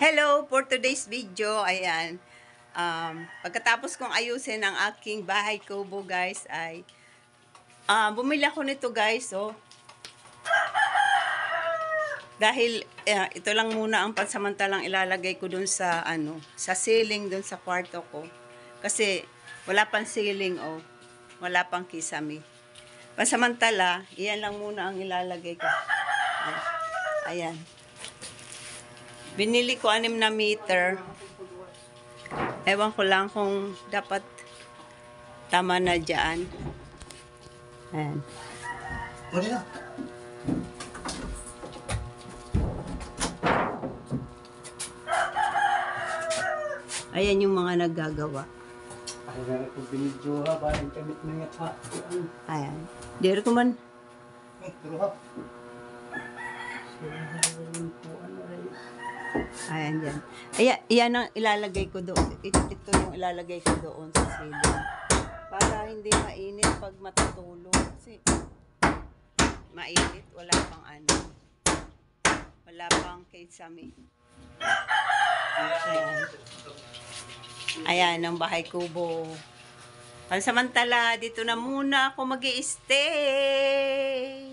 Hello! For today's video, ayan, pagkatapos kong ayusin ang aking bahay kubo guys, ay bumili ako nito guys, oh. Dahil ito lang muna ang pansamantalang ilalagay ko dun sa, sa ceiling dun sa kwarto ko. Kasi wala pang ceiling, oh. Wala pang kisame. Pansamantala, iyan lang muna ang ilalagay ko. Ayan. Binili ko 6 na meter. Ewan ko lang kung dapat tama na dyan. Ayan. Ayan yung mga naggagawa. Ayan. Dito ko man. Ayan yan. Iyan ang ilalagay ko doon. Ito yung ilalagay ko doon sa ceiling. Para hindi mainit pag matutulog. Kasi mainit. Wala pang Wala pang kisame. Ayan. Ayan ang bahay kubo. Pansamantala, dito na muna ako mag-i-stay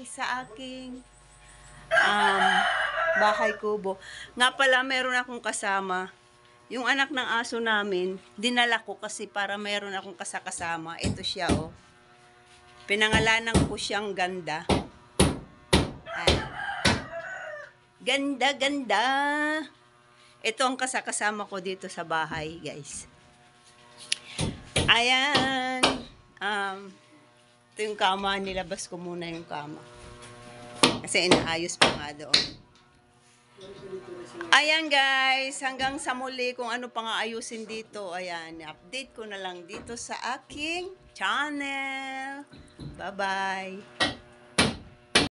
sa aking bahay kubo. Nga pala, meron akong kasama. Yung anak ng aso namin, dinala ko kasi para meron akong kasama. Ito siya, oh. Pinangalanan ko siyang Ganda. Ayan. Ganda, ganda. Ito ang kasama ko dito sa bahay, guys. Ayan. Ito yung kama. Nilabas ko muna yung kama. Kasi inaayos pa nga doon. Ayan guys, hanggang sa muli kung ano pang aayusin dito. Ayan, update ko na lang dito sa aking channel. Bye-bye.